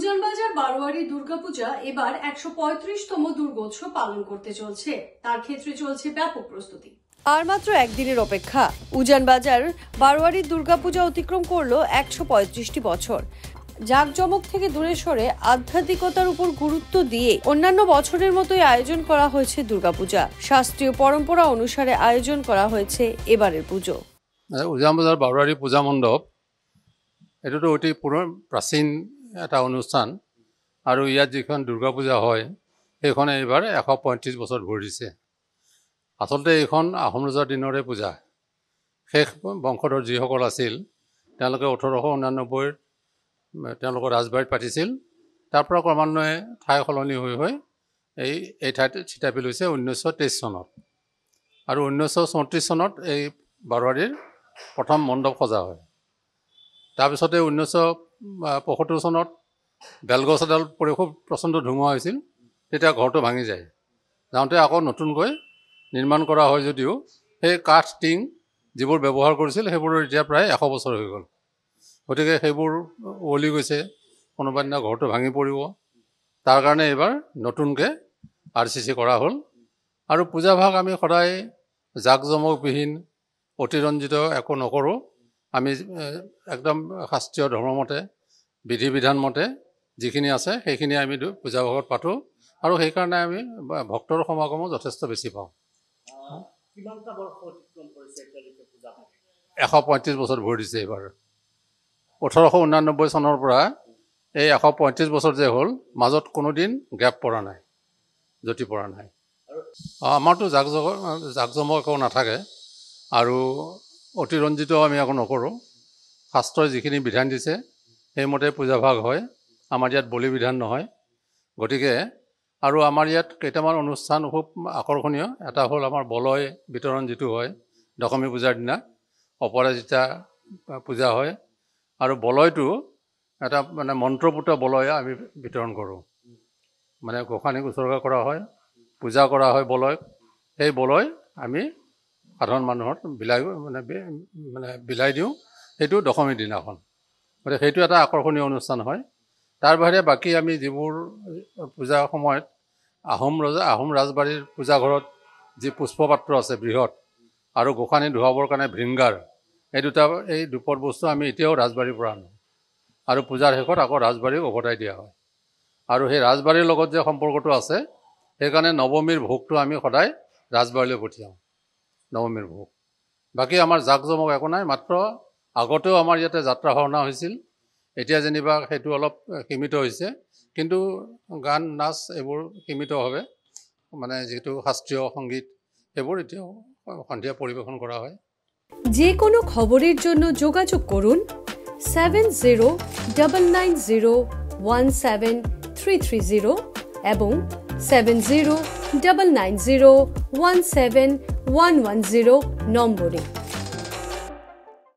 উজানবাজার বারোয়ারি দুর্গাপূজা এবার 135তম দুর্গোৎসব পালন করতে চলছে। তার ক্ষেত্রে চলছে ব্যাপক প্রস্তুতি। আর মাত্র একদিনের অপেক্ষা, উজানবাজার বারোয়ারির দুর্গাপূজা অতিক্রম করলো 135টি বছর। জাঁকজমক থেকে দূরে সরে আধ্যাত্মিকতার উপর গুরুত্ব দিয়ে অন্যান্য বছরের মতোই আয়োজন করা হয়েছে দুর্গাপূজা। শাস্ত্রীয় পরম্পরা অনুসারে আয়োজন করা হয়েছে এবারের পুজো। উজানবাজার বারোয়ারি পূজা মণ্ডপ এইটোতো অতি প্ৰাচীন এটা অনুষ্ঠান আৰু ইয়াত যিখন দুৰ্গা পূজা হয় সেইখন এইবাৰ 135 বছৰ ভৰিছে। আচলতে এইখন আহোম ৰজাৰ দিনৰে পূজা। শেষ বংশধৰ যিসকল আছিল তেওঁলোকে 1889 তেওঁলোকৰ ৰাজবাৰীত পাতিছিল। তাৰ পৰা ক্ৰমান্বয়ে ঠাই সলনি হৈ এই ঠাইত ছিটাপি লৈছে 1923 চনত। আৰু 1934 চনত এই বাৰৱাৰীৰ প্ৰথম মণ্ডপ সজা হয়। তাৰপিছতে 1975 চনত বেলগছ এডাল পৰি খুব প্ৰচণ্ড ধুমুহা হৈছিল, তেতিয়া ঘৰটো ভাঙি যায়। যাওঁতে আকৌ নতুনকৈ নিৰ্মাণ কৰা হয় যদিও সেই কাঠ টিং যিবোৰ ব্যৱহাৰ কৰিছিল সেইবোৰৰ এতিয়া প্ৰায় 100 বছৰ হৈ গ'ল। গতিকে সেইবোৰ ওৱলি গৈছে, কোনোবা দিনা ঘৰটো ভাঙি পৰিব। তাৰ কাৰণে এইবাৰ নতুনকৈ RCC কৰা হ'ল। আৰু পূজাভাগ আমি সদায় জাকজমকবিহীন অতিৰঞ্জিত একো নকৰোঁ। আমি একদম শাস্ত্ৰীয় ধৰ্মমতে বিধি বিধান মতে যিখিনি আছে সেইখিনি আমি পূজাভাগত পাতোঁ। আৰু সেইকাৰণে আমি ভক্তৰ সমাগমো যথেষ্ট বেছি পাওঁ। 135 বছৰ ভৰি দিছে এইবাৰ। 1889 চনৰ পৰা এই 135 বছৰ যে হ'ল, মাজত কোনোদিন গেপ পৰা নাই, জতি পৰা নাই। আমাৰতো জাকজমক একো নাথাকে আৰু অতিৰঞ্জিত আমি একো নকৰোঁ। শাস্ত্ৰই যিখিনি বিধান দিছে সেইমতে পূজাভাগ হয়। আমাৰ ইয়াত বলি বিধান নহয়। গতিকে আৰু আমাৰ ইয়াত কেইটামান অনুষ্ঠান খুব আকৰ্ষণীয়। এটা হ'ল আমাৰ বলয় বিতৰণ যিটো হয় দশমী পূজাৰ দিনা, অপৰাজিতা পূজা হয়। আৰু বলয়টো এটা মানে মন্ত্ৰপুত বলয় আমি বিতৰণ কৰোঁ। মানে গোসানীক উৎসৰ্গা কৰা হয়, পূজা কৰা হয় বলয়। সেই বলয় আমি সাধাৰণ মানুহৰ বিলাই দিওঁ। সেইটো দশমীৰ দিনাখন। গতিকে সেইটো এটা আকৰ্ষণীয় অনুষ্ঠান হয়। তাৰ বাহিৰে বাকী আমি যিবোৰ পূজাৰ সময়ত আহোম ৰাজবাৰীৰ পূজাঘৰত যি পুষ্পপাত্ৰ আছে বৃহৎ, আৰু গোসানী ধুৱাবৰ কাৰণে ভৃংগাৰ, এই দুপদ বস্তু আমি এতিয়াও ৰাজবাৰীৰ পৰা আনোঁ। আৰু পূজাৰ শেষত আকৌ ৰাজবাৰীক উভতাই দিয়া হয়। আৰু সেই ৰাজবাৰীৰ লগত যে সম্পৰ্কটো আছে সেইকাৰণে নৱমীৰ ভোগটো আমি সদায় ৰাজবাৰীলৈ পঠিয়াওঁ, নৱমীৰ ভোগ। বাকী আমাৰ জাকজমক একো নাই। মাত্ৰ আগতেও আমাৰ ইয়াতে যাত্ৰা ভাওনা হৈছিল, এতিয়া যেনিবা সেইটো অলপ সীমিত হৈছে। কিন্তু গান নাচ এইবোৰ সীমিতভাৱে, মানে যিটো শাস্ত্ৰীয় সংগীত সেইবোৰ এতিয়াও সন্ধিয়া পৰিৱেশন কৰা হয়। যে কোনো খবৰেৰ জন্য যোগাযোগ কৰুন 7099017330 এবং 7099017110 নম্বৰে।